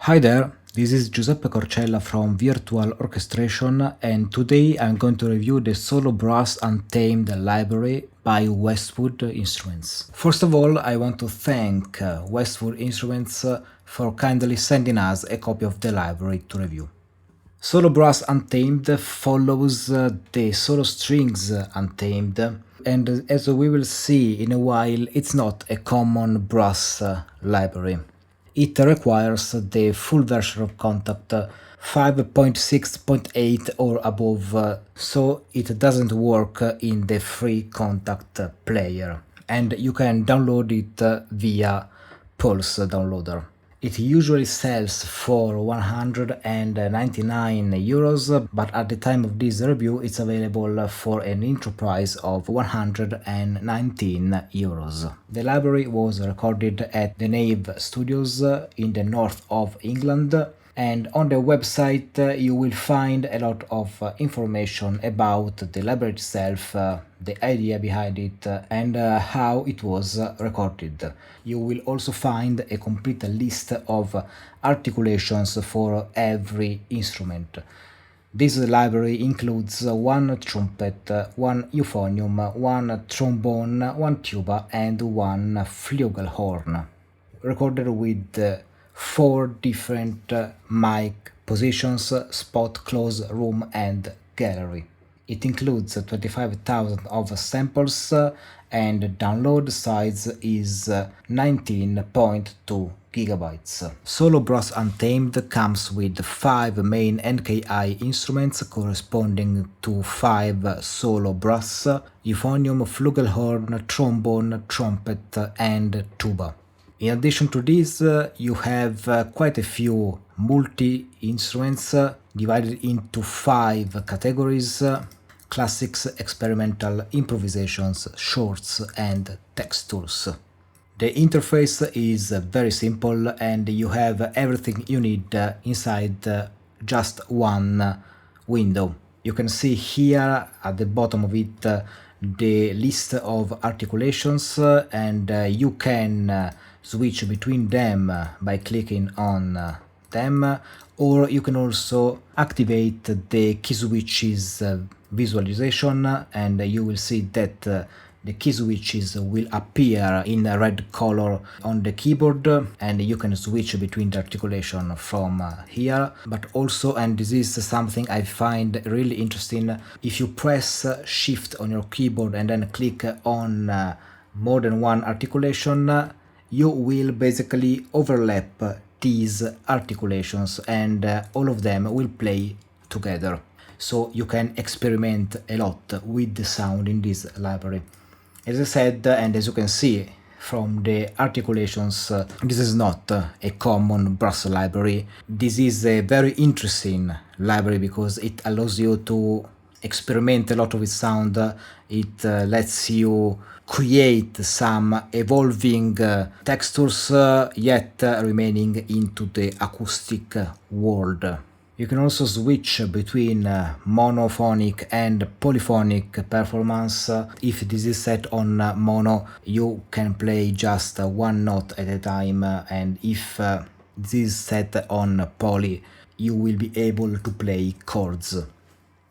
Hi there, this is Giuseppe Corcella from Virtual Orchestration, and today I'm going to review the solo Brass Untamed library by Westwood Instruments. First of all, I want to thank Westwood Instruments for kindly sending us a copy of the library to review. Solo Brass Untamed follows the Solo Strings Untamed, and as we will see in a while, it's not a common brass library. It requires the full version of Contact 5.6.8 or above, so it doesn't work in the free Contact player, and you can download it via Pulse Downloader. It usually sells for 199 euros, but at the time of this review it's available for an intro price of 119 euros. The library was recorded at the Nave Studios in the north of England, and on the website you will find a lot of information about the library itself, the idea behind it, and how it was recorded. You will also find a complete list of articulations for every instrument. This library includes one trumpet, one euphonium, one trombone, one tuba, and one flugelhorn, recorded with 4 different mic positions: spot, close, room, and gallery. It includes 25,000 of samples, and download size is 19.2 gigabytes. Solo Brass Untamed comes with 5 main NKI instruments corresponding to 5 solo brass: euphonium, flugelhorn, trombone, trumpet, and tuba. In addition to this, you have quite a few multi-instruments divided into 5 categories: classics, experimental, improvisations, shorts, and textures. The interface is very simple, and you have everything you need inside just one window. You can see here at the bottom of it the list of articulations, and you can switch between them by clicking on them, or you can also activate the key switches visualization, and you will see that the key switches will appear in a red color on the keyboard, and you can switch between the articulation from here. But also, and this is something I find really interesting, if you press shift on your keyboard and then click on more than one articulation, you will basically overlap these articulations, and all of them will play together. So you can experiment a lot with the sound in this library. As I said, and as you can see from the articulations, this is not a common brass library. This is a very interesting library because it allows you to experiment a lot with sound. It lets you create some evolving textures, yet remaining into the acoustic world. You can also switch between monophonic and polyphonic performance. If this is set on mono, you can play just one note at a time, and if this is set on poly, you will be able to play chords.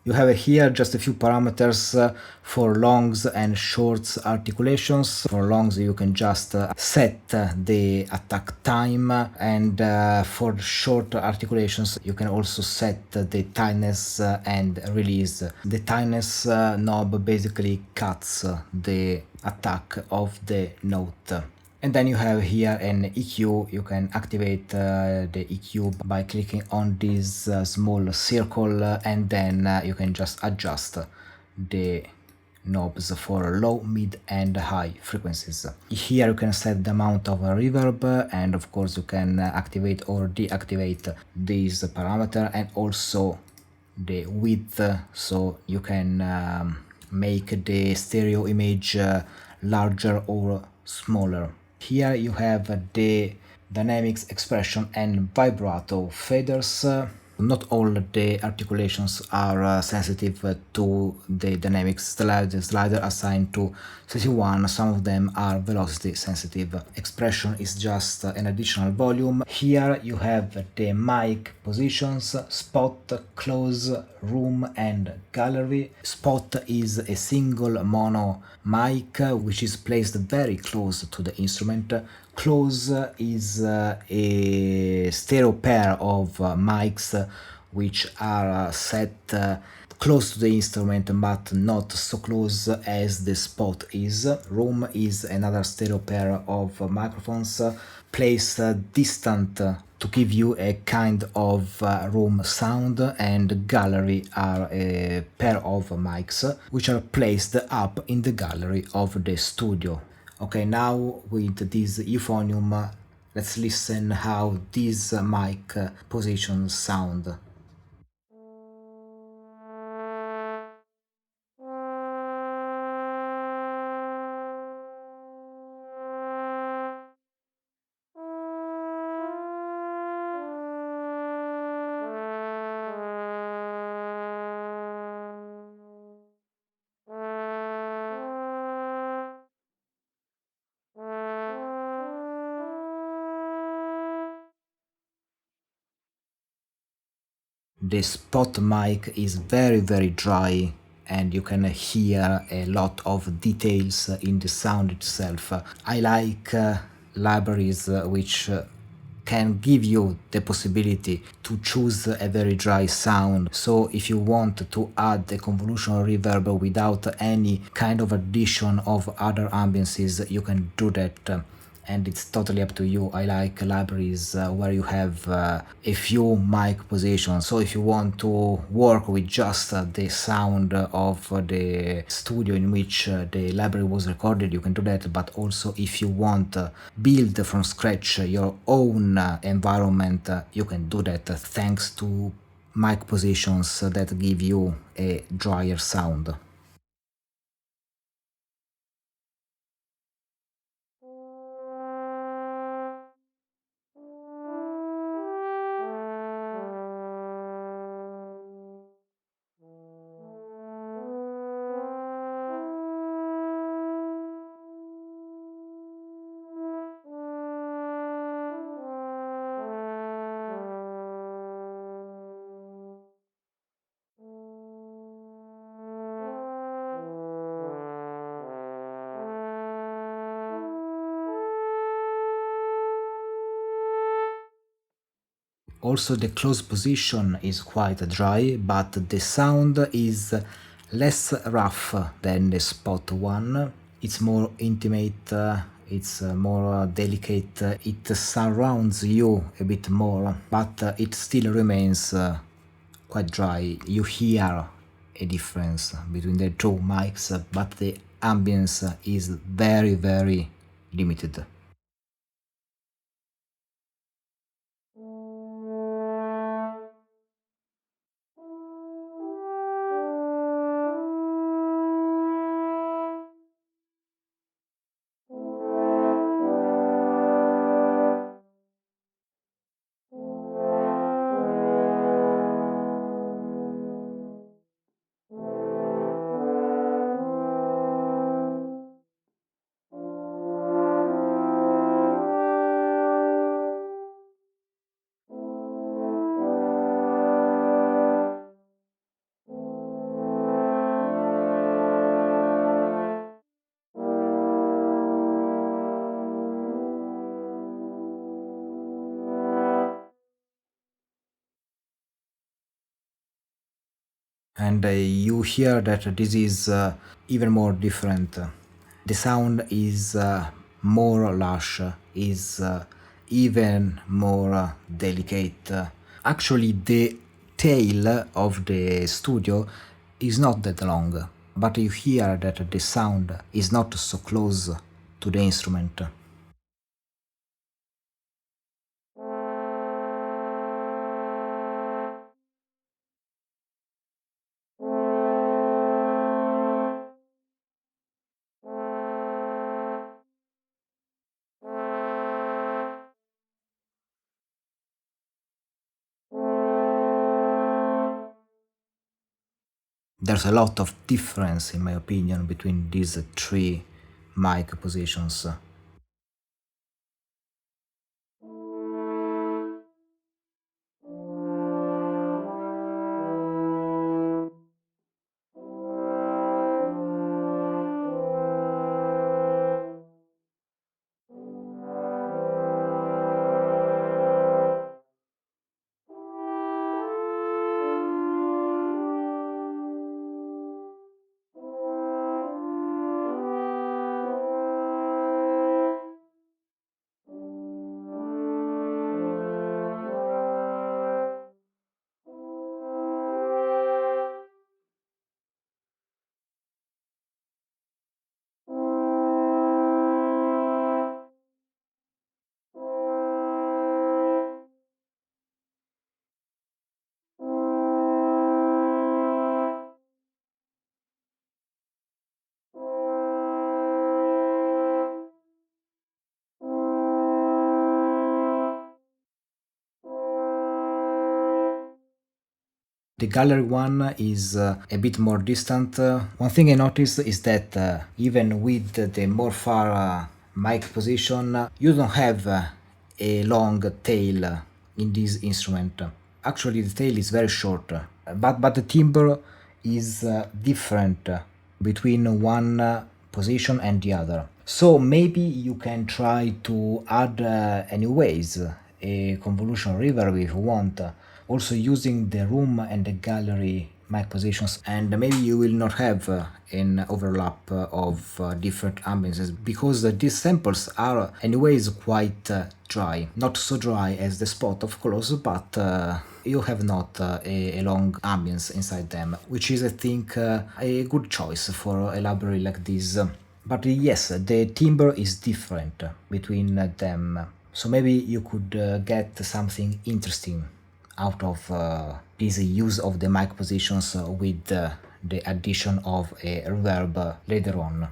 You have here just a few parameters for longs and shorts articulations. For longs you can just set the attack time, and for short articulations you can also set the tightness and release. The tightness knob basically cuts the attack of the note. And then you have here an EQ. You can activate the EQ by clicking on this small circle, and then you can just adjust the knobs for low, mid, and high frequencies. Here you can set the amount of reverb, and of course you can activate or deactivate this parameter, and also the width, so you can make the stereo image larger or smaller. Here you have the dynamics, expression, and vibrato faders. Not all the articulations are sensitive to the dynamics slider assigned to 31, some of them are velocity sensitive. Expression is just an additional volume. Here you have the mic positions, spot, close, room and gallery. Spot is a single mono mic which is placed very close to the instrument. Close is a stereo pair of mics which are set close to the instrument but not so close as the spot is. Room is another stereo pair of microphones placed distant to give you a kind of room sound, and gallery are a pair of mics which are placed up in the gallery of the studio. Okay, now with this euphonium, let's listen how these mic positions sound. The spot mic is very dry and you can hear a lot of details in the sound itself. I like libraries which can give you the possibility to choose a very dry sound. So if you want to add a convolution or reverb without any kind of addition of other ambiances, you can do that. And it's totally up to you. I like libraries where you have a few mic positions. So if you want to work with just the sound of the studio in which the library was recorded, you can do that. But also if you want build from scratch your own environment, you can do that thanks to mic positions that give you a drier sound. Also, the close position is quite dry, but the sound is less rough than the spot one. It's more intimate, it's more delicate, it surrounds you a bit more, but it still remains quite dry. You hear a difference between the two mics, but the ambience is very limited. And you hear that this is even more different. The sound is more lush, is even more delicate. Actually, the tail of the studio is not that long, but you hear that the sound is not so close to the instrument. There's a lot of difference, in my opinion, between these three mic positions. The gallery one is a bit more distant. One thing I noticed is that even with the more far mic position, you don't have a long tail in this instrument. Actually, the tail is very short, but the timbre is different between one position and the other. So maybe you can try to add anyways a convolution reverb if you want, also using the room and the gallery mic positions, and maybe you will not have an overlap of different ambiances because these samples are anyways quite dry, not so dry as the spot of course, but you have not a long ambience inside them, which is I think a good choice for a library like this. But yes, the timbre is different between them, so maybe you could get something interesting out of this use of the mic positions with the addition of a reverb later on.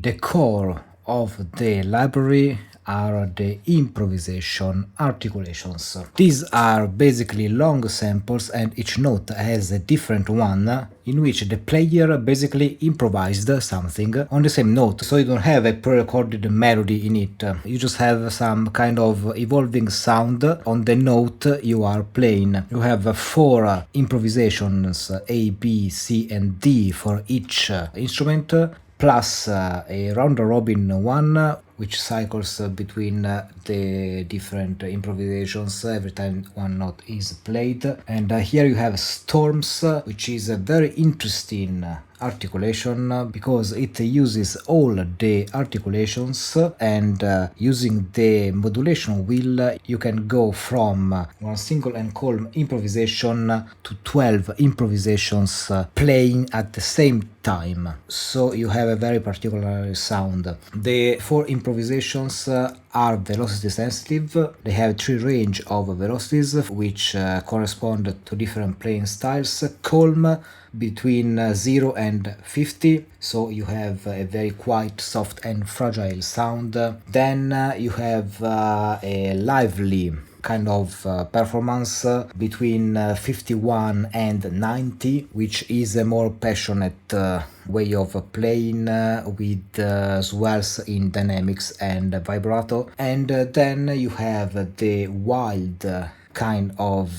The core of the library are the improvisation articulations. These are basically long samples and each note has a different one in which the player basically improvised something on the same note. So you don't have a pre-recorded melody in it. You just have some kind of evolving sound on the note you are playing. You have four improvisations A, B, C, and D for each instrument, plus a round robin one which cycles between the different improvisations every time one note is played. And here you have storms, which is a very interesting articulation because it uses all the articulations, and using the modulation wheel you can go from one single and calm improvisation to 12 improvisations playing at the same time. So you have a very particular sound. The four improvisations are velocity sensitive. They have three range of velocities which correspond to different playing styles. Calm between 0 and 50, so you have a very quiet, soft and fragile sound. Then you have a lively kind of performance between 51 and 90, which is a more passionate way of playing with swells in dynamics and vibrato. And then you have the wild kind of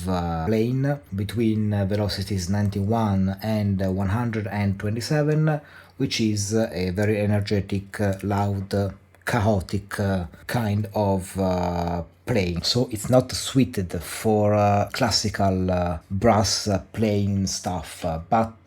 playing between velocities 91 and 127, which is a very energetic, loud, chaotic kind of playing. So it's not suited for classical brass playing stuff, but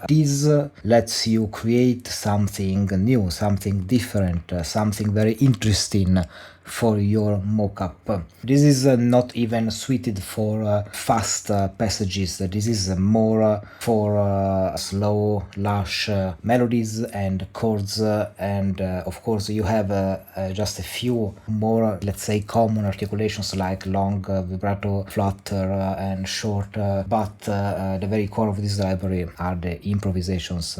this lets you create something new, something different, something very interesting for your mock-up. This is not even suited for fast passages. This is more for slow, lush melodies and chords, and of course you have just a few more, let's say, common articulations like long, vibrato, flutter, and short, but the very core of this library are the improvisations.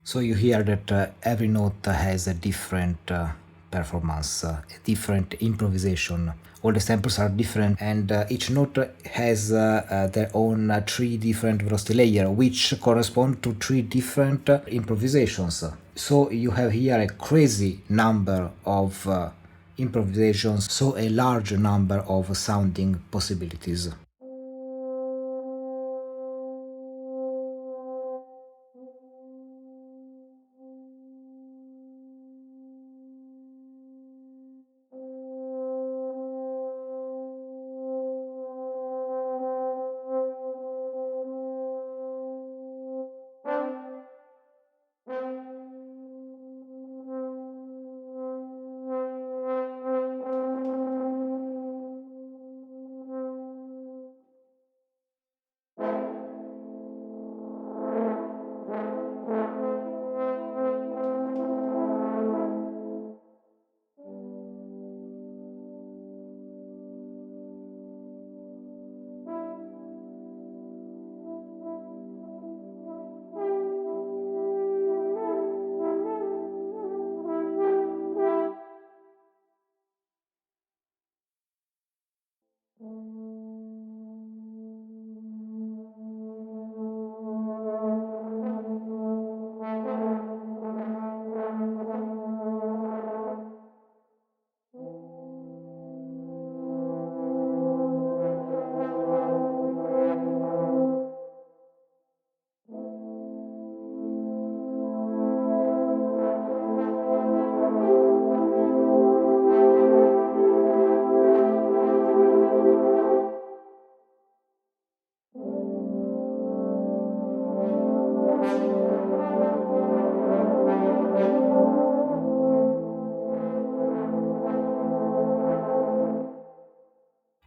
So you hear that every note has a different performance, a different improvisation. All the samples are different, and each note has their own three different velocity layer, which correspond to three different improvisations. So you have here a crazy number of improvisations, so a large number of sounding possibilities.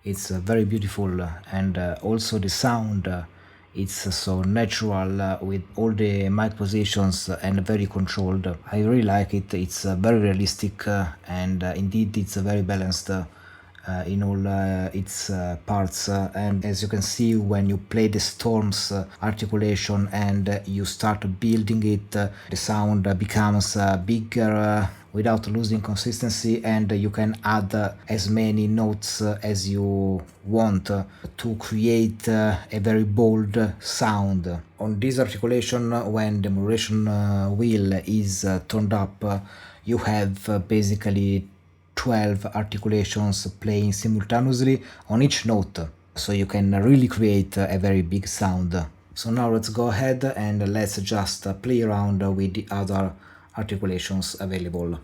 It's very beautiful, and also the sound. It's so natural with all the mic positions and very controlled. I really like it. It's very realistic and indeed it's very balanced in all its parts. And as you can see, when you play the storms articulation and you start building it, the sound becomes bigger without losing consistency, and you can add as many notes as you want to create a very bold sound. On this articulation, when the modulation wheel is turned up, you have basically 12 articulations playing simultaneously on each note, so you can really create a very big sound. So now let's go ahead and let's just play around with the other articulations available.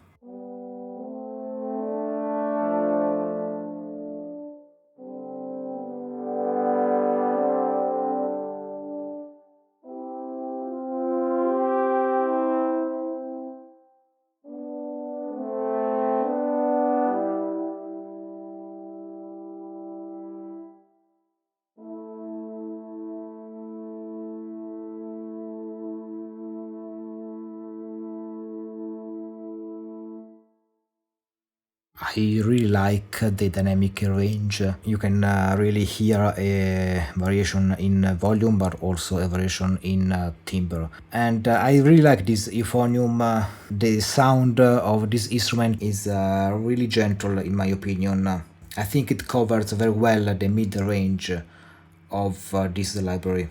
I really like the dynamic range. You can really hear a variation in volume, but also a variation in timbre. And I really like this euphonium. The sound of this instrument is really gentle, in my opinion. I think it covers very well the mid range of this library.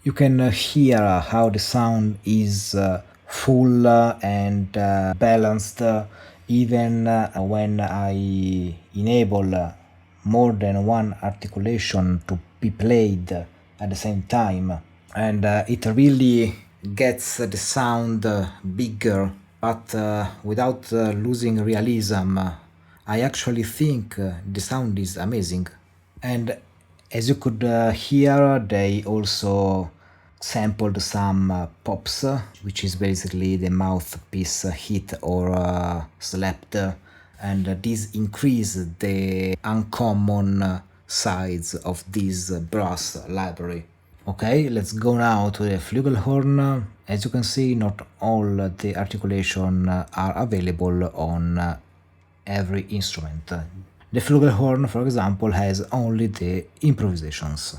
You can hear how the sound is full and balanced even when I enable more than one articulation to be played at the same time. And it really gets the sound bigger, but without losing realism. I actually think the sound is amazing. And as you could hear, they also sampled some pops, which is basically the mouthpiece hit or slapped, and this increased the uncommon sides of this brass library. Okay, let's go now to the Flugelhorn. As you can see, not all the articulation are available on every instrument. The Flugelhorn, for example, has only the improvisations.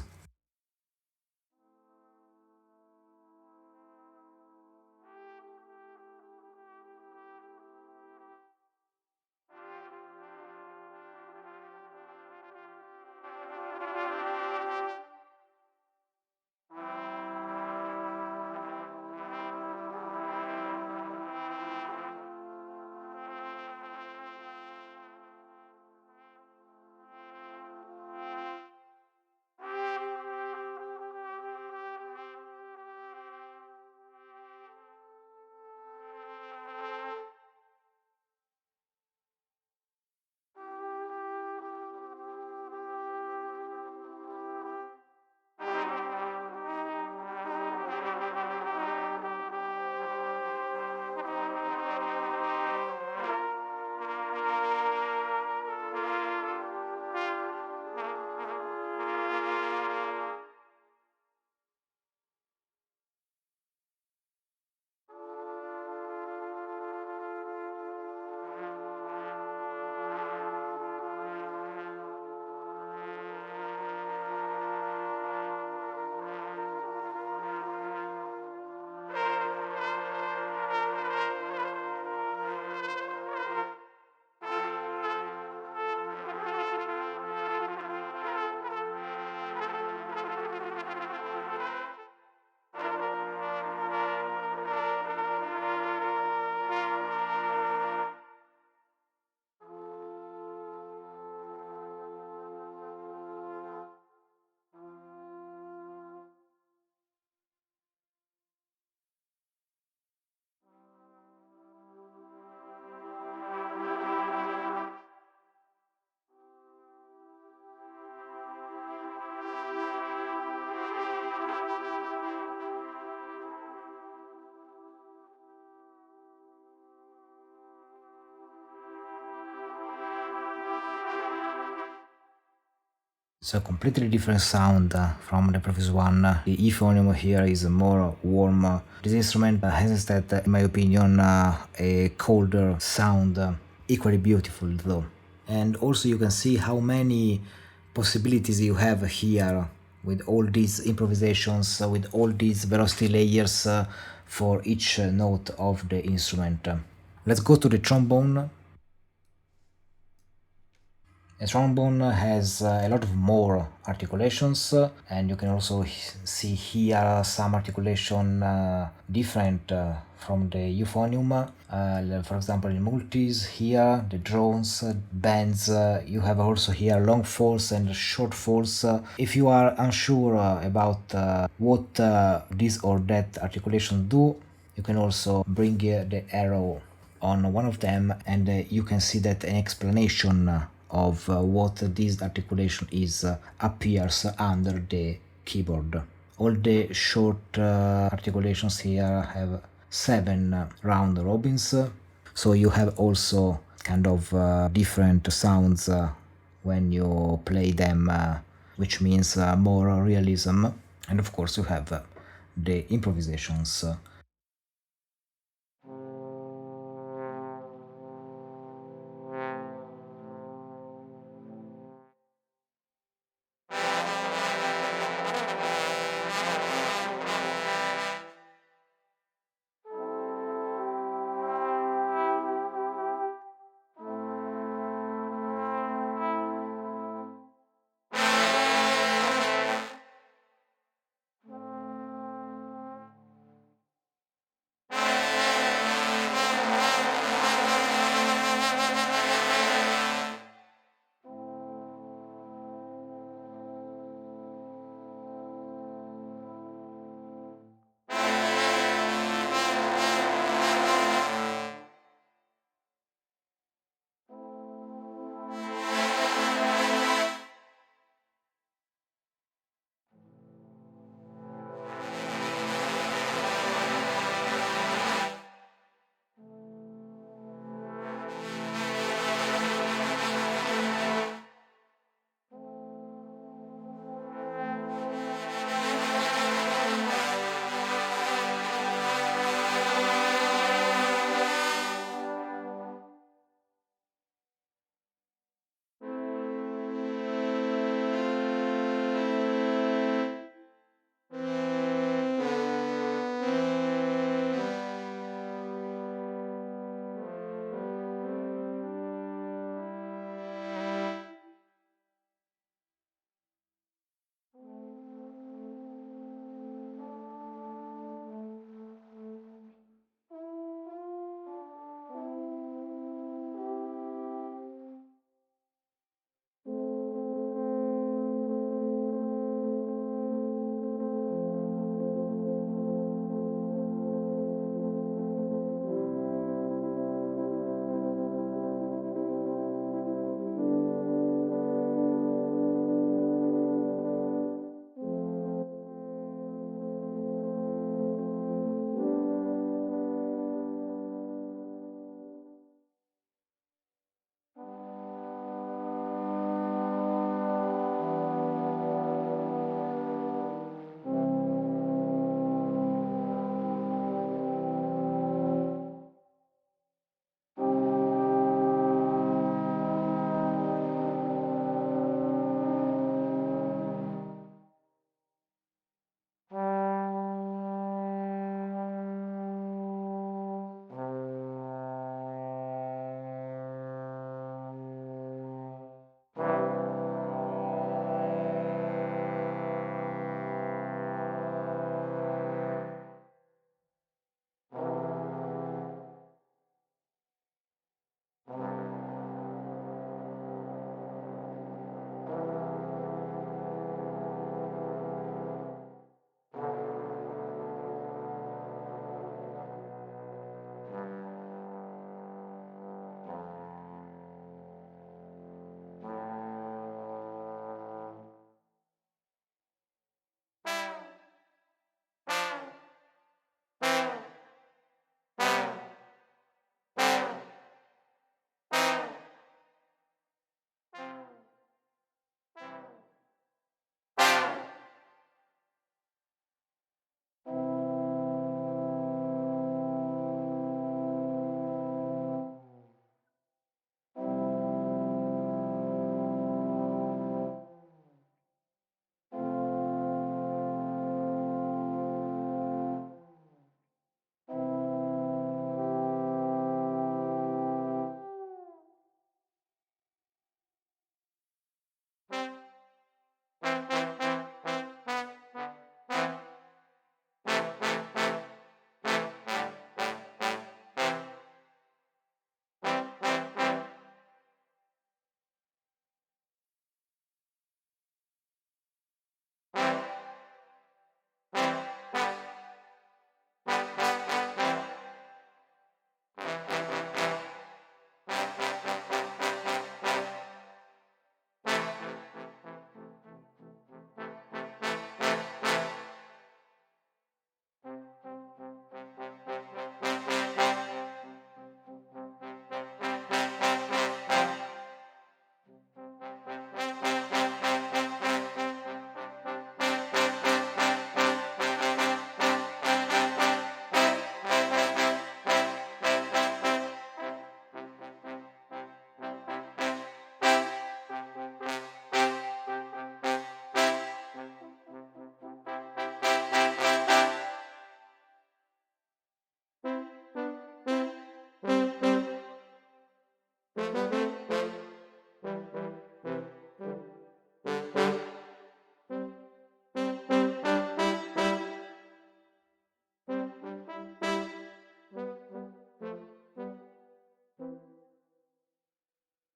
It's a completely different sound from the previous one. The euphonium here is more warm. This instrument has instead, in my opinion, a colder sound, equally beautiful though. And also you can see how many possibilities you have here with all these improvisations, with all these velocity layers for each note of the instrument. Let's go to the trombone. A trombone has a lot of more articulations, and you can also see here some articulation different from the euphonium. For example, in multis here, the drones, bends, you have also here long fours and short fours. If you are unsure about what this or that articulation do, you can also bring the arrow on one of them, and you can see that an explanation of what this articulation is appears under the keyboard. All the short articulations here have 7 round robins, so you have also kind of different sounds when you play them, which means more realism. And of course, you have the improvisations.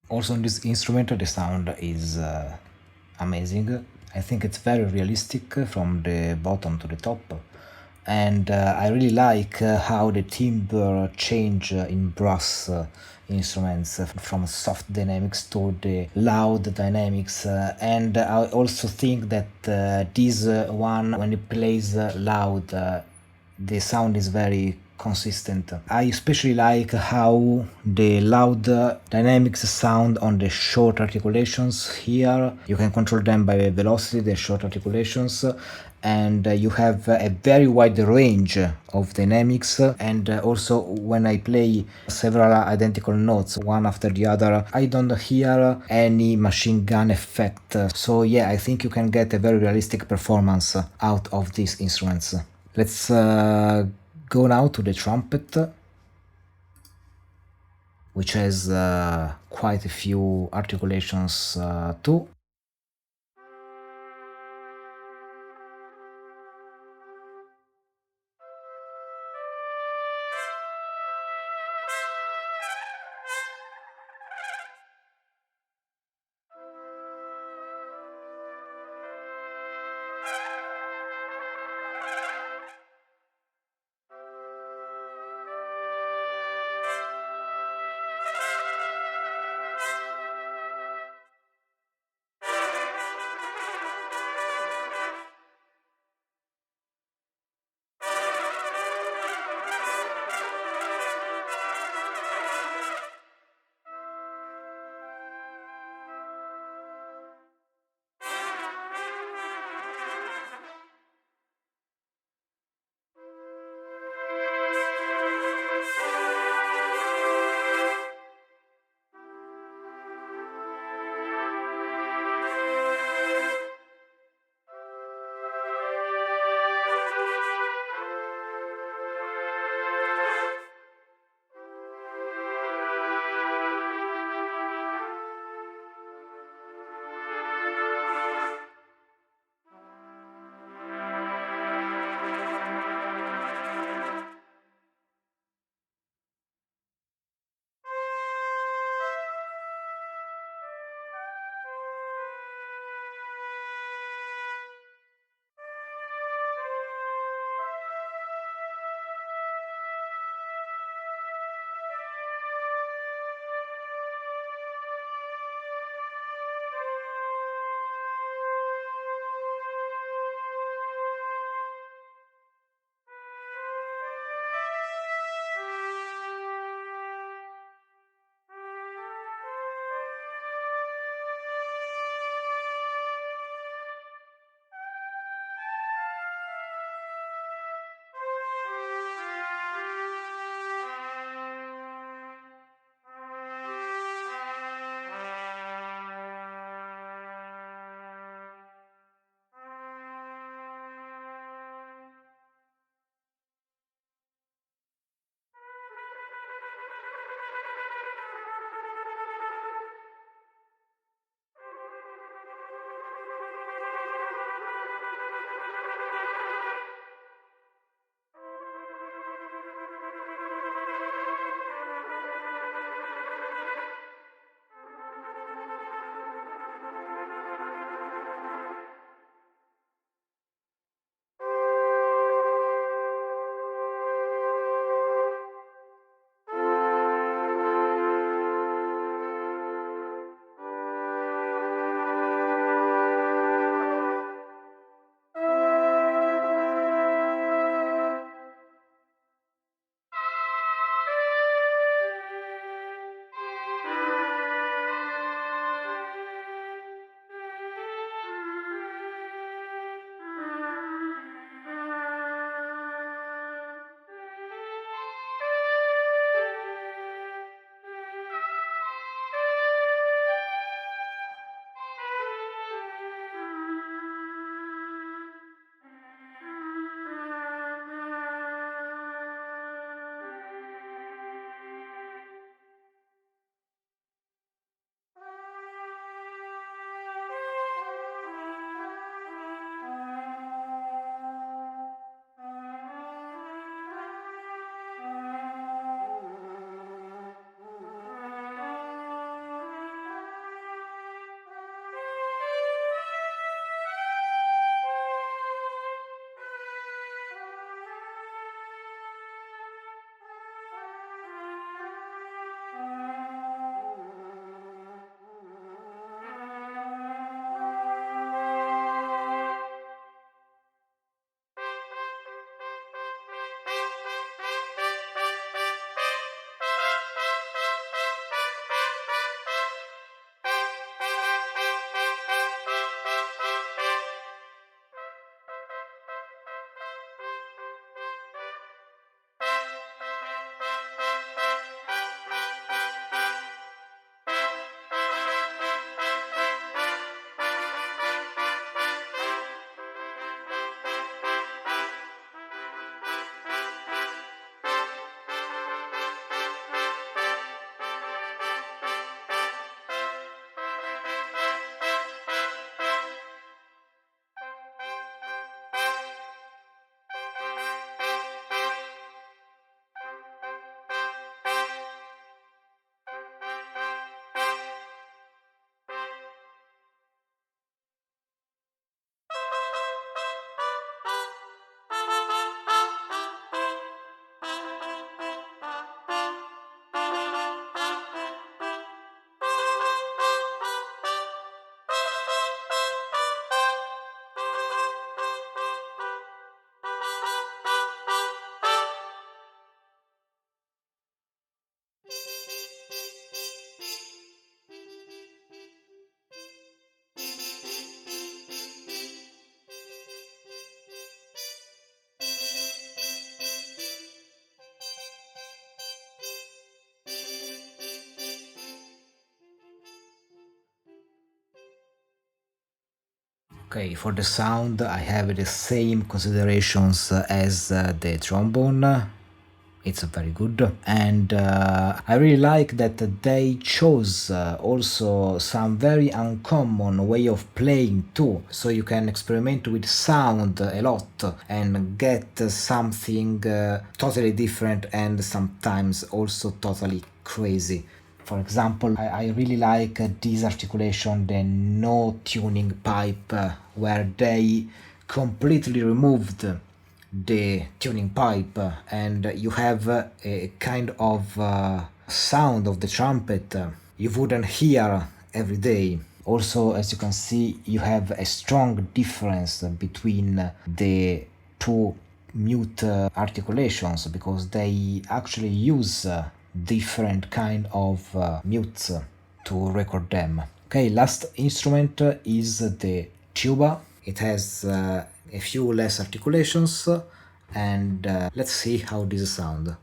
Also on this instrument the sound is amazing. I think it's very realistic from the bottom to the top. And I really like how the timbre change in brass instruments from soft dynamics to the loud dynamics. And I also think that this one, when it plays loud, the sound is very consistent. I especially like how the loud dynamics sound on the short articulations here. You can control them by velocity, the short articulations, and you have a very wide range of dynamics. And also, when I play several identical notes one after the other, I don't hear any machine gun effect. So yeah, I think you can get a very realistic performance out of these instruments. Let's go now to the trumpet, which has quite a few articulations too. Okay, for the sound, I have the same considerations as the trombone. It's very good, and I really like that they chose also some very uncommon way of playing too, so you can experiment with sound a lot and get something totally different and sometimes also totally crazy. For example, I really like this articulation, the no tuning pipe, where they completely removed the tuning pipe and you have a kind of sound of the trumpet you wouldn't hear every day. Also, as you can see, you have a strong difference between the two mute articulations because they actually use different kind of mutes to record them. Okay, last instrument is the tuba. It has a few less articulations and let's see how this sound.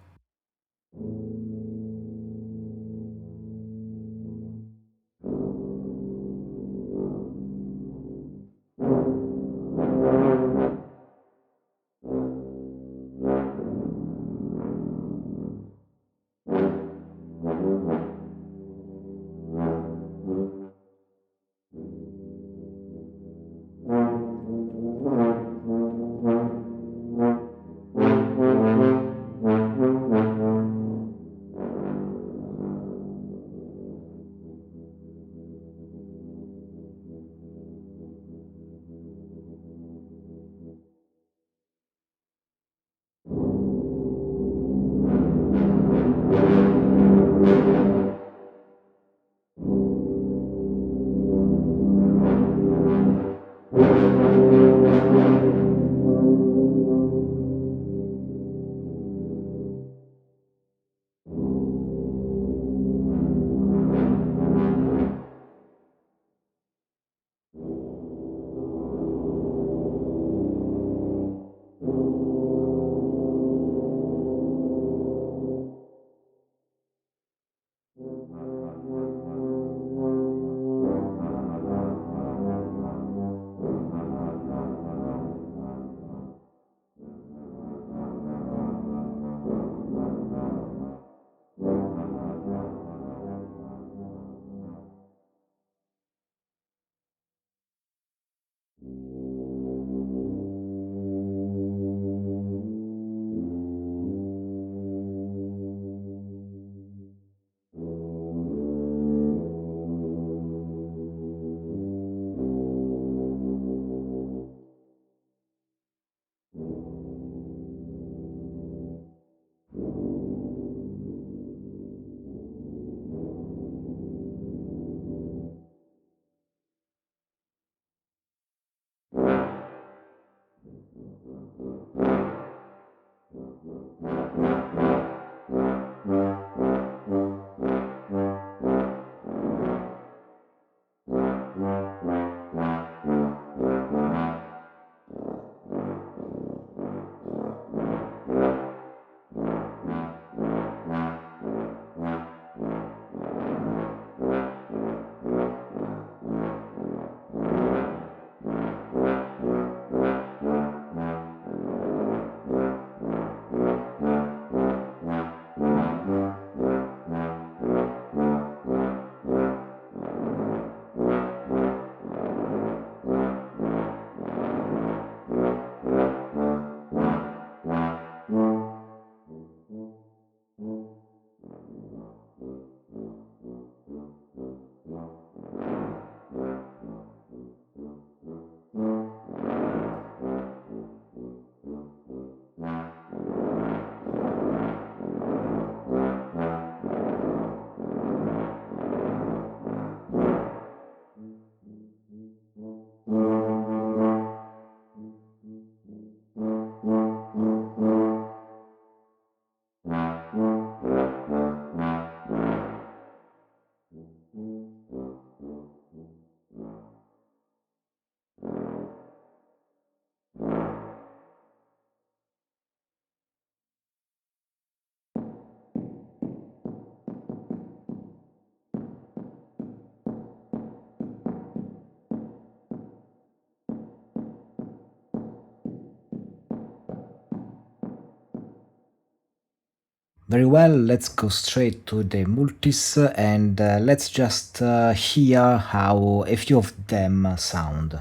Very well, let's go straight to the multis and let's just hear how a few of them sound.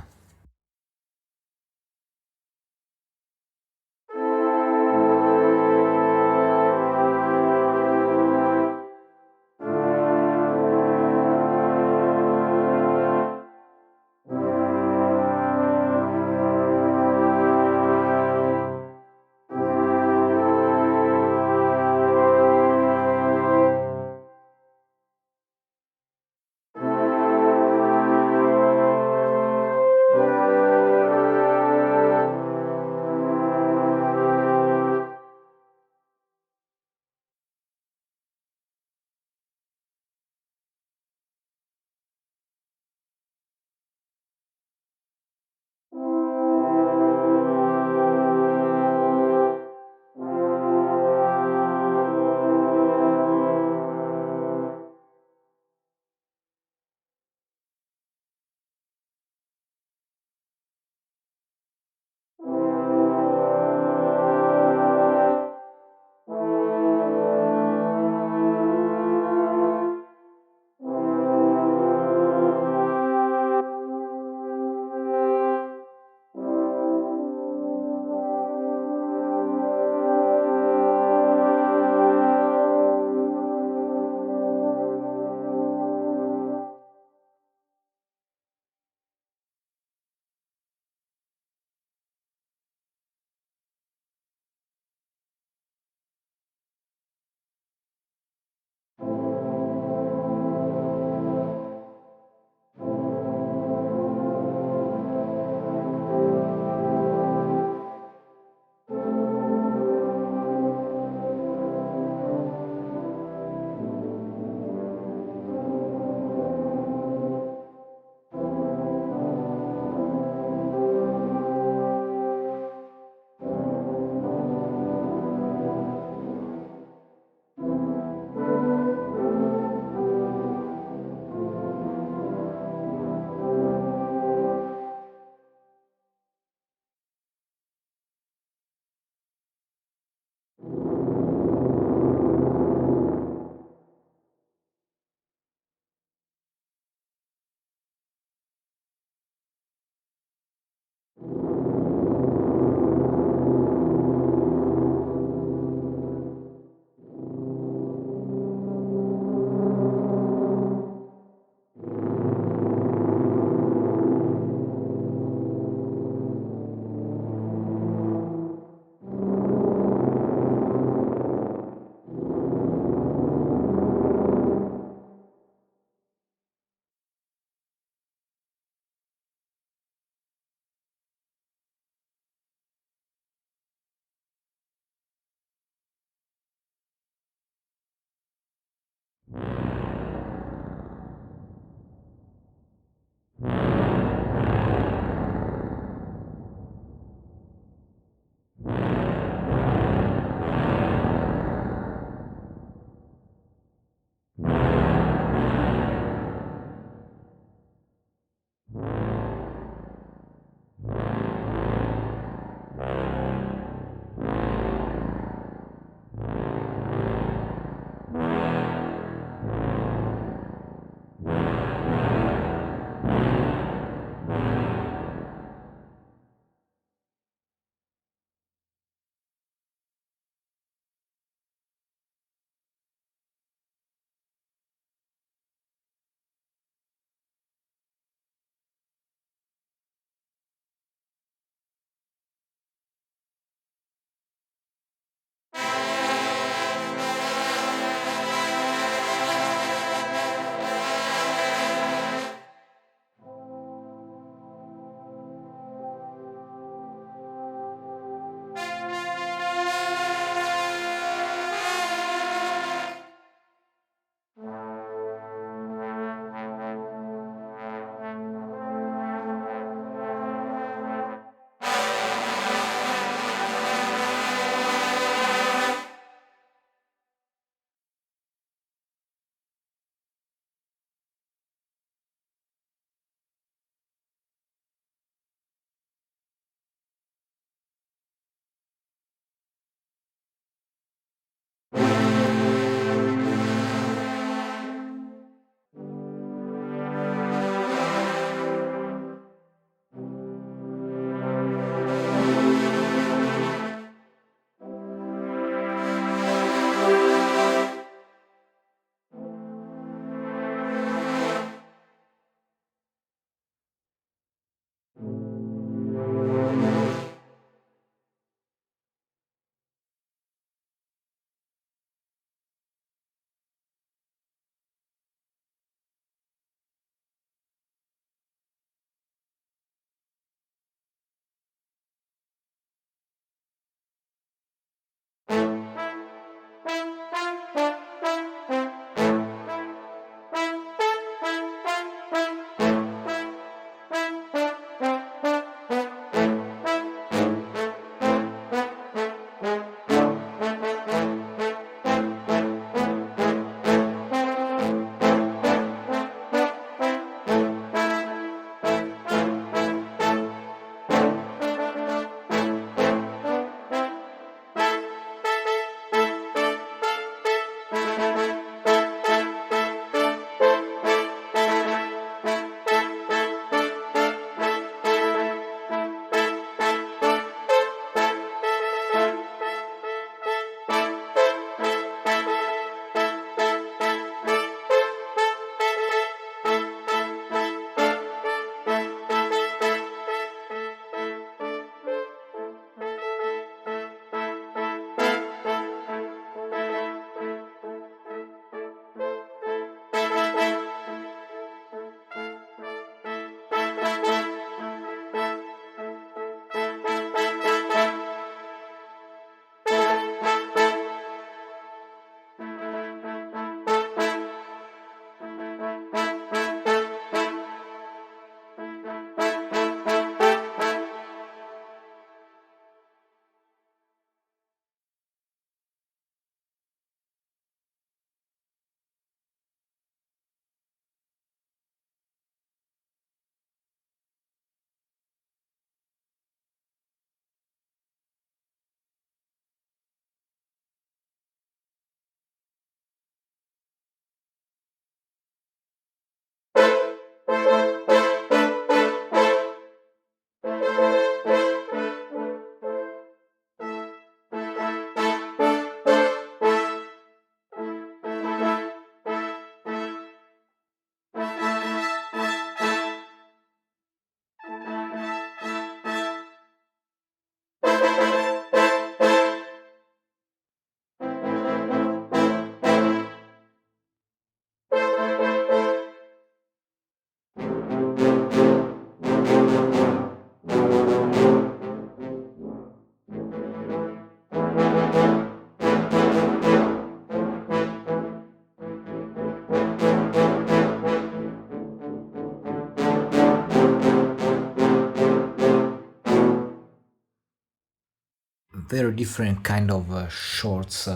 very different kind of shorts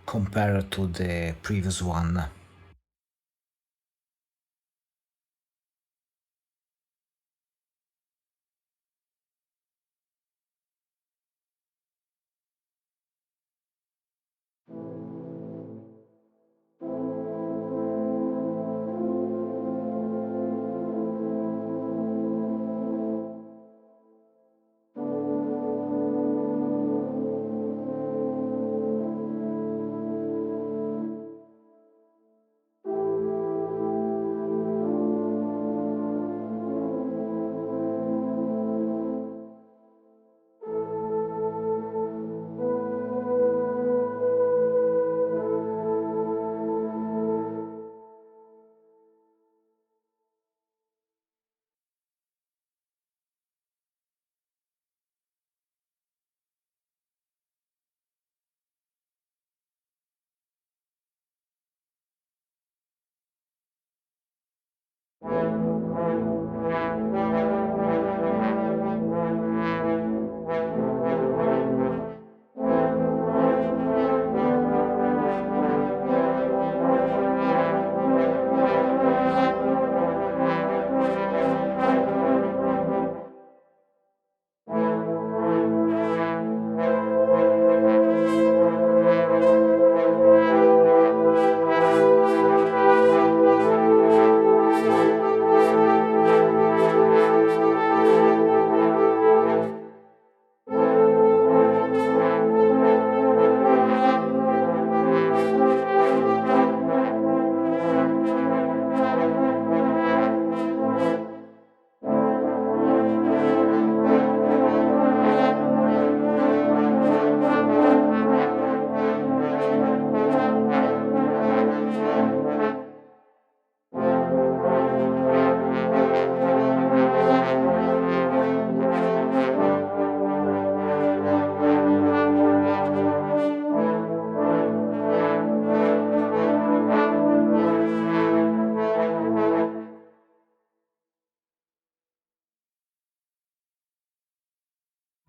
compared to the previous one.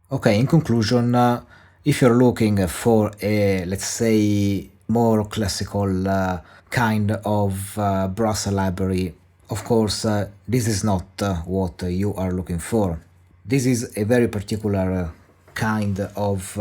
Okay, in conclusion, if you're looking for a, let's say, more classical kind of brass library, of course, this is not what you are looking for. This is a very particular kind of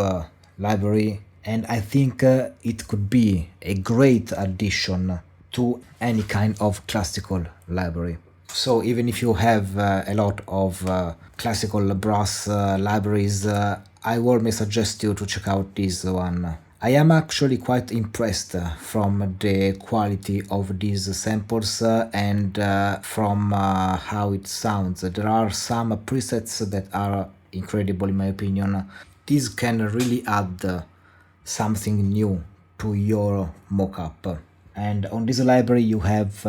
library, and I think it could be a great addition to any kind of classical library. So even if you have a lot of classical brass libraries, I warmly suggest you to check out this one. I am actually quite impressed from the quality of these samples and from how it sounds. There are some presets that are incredible in my opinion. These can really add something new to your mockup. And on this library, you have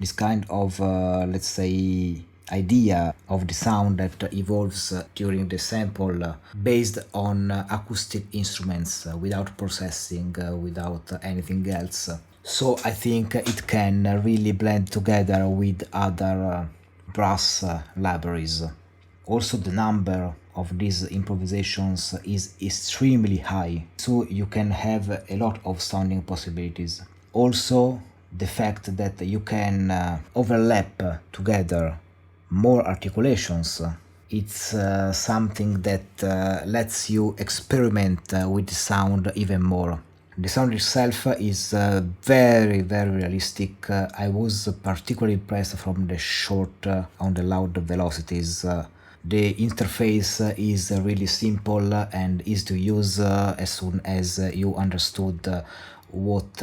this kind of, let's say, idea of the sound that evolves during the sample based on acoustic instruments without processing, without anything else. So I think it can really blend together with other brass libraries. Also, the number of these improvisations is extremely high, so you can have a lot of sounding possibilities. Also, the fact that you can overlap together more articulations, it's something that lets you experiment with the sound even more. The sound itself is very, very realistic. I was particularly impressed from the short on the loud velocities. The interface is really simple and easy to use as soon as you understood what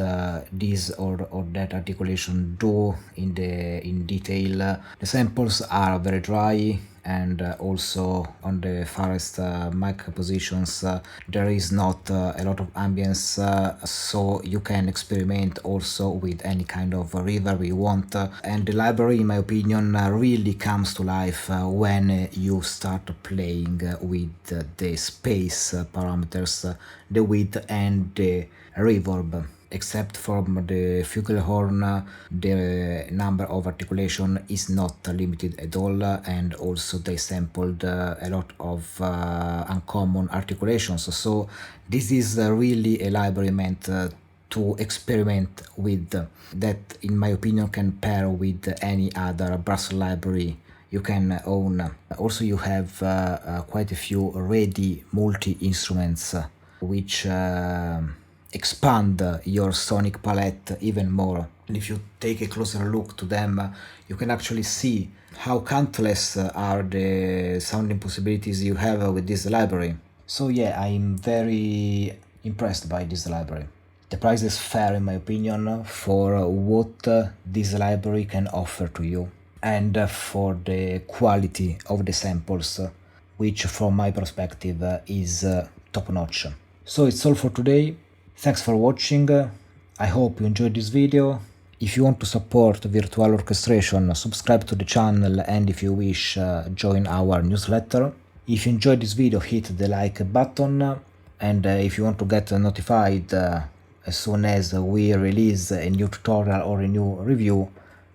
this or that articulation do in detail. The samples are very dry, and also on the farthest mic positions there is not a lot of ambience, so you can experiment also with any kind of reverb you want. And the library, in my opinion, really comes to life when you start playing with the space parameters, the width and the reverb. except from the Flugelhorn, the number of articulation is not limited at all, and also they sampled a lot of uncommon articulations. So this is really a library meant to experiment with, that in my opinion can pair with any other brass library you can own. Also you have quite a few ready multi-instruments which expand your sonic palette even more. And if you take a closer look to them, you can actually see how countless are the sounding possibilities you have with this library. So yeah, I'm very impressed by this library. The price is fair in my opinion for what this library can offer to you, and for the quality of the samples, which from my perspective is top notch. So it's all for today. Thanks for watching. I hope you enjoyed this video. If you want to support virtual orchestration, subscribe to the channel, and if you wish, join our newsletter. If you enjoyed this video, hit the like button, and if you want to get notified as soon as we release a new tutorial or a new review,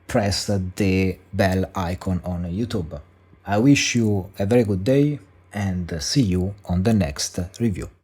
press the bell icon on YouTube. I wish you a very good day and see you on the next review.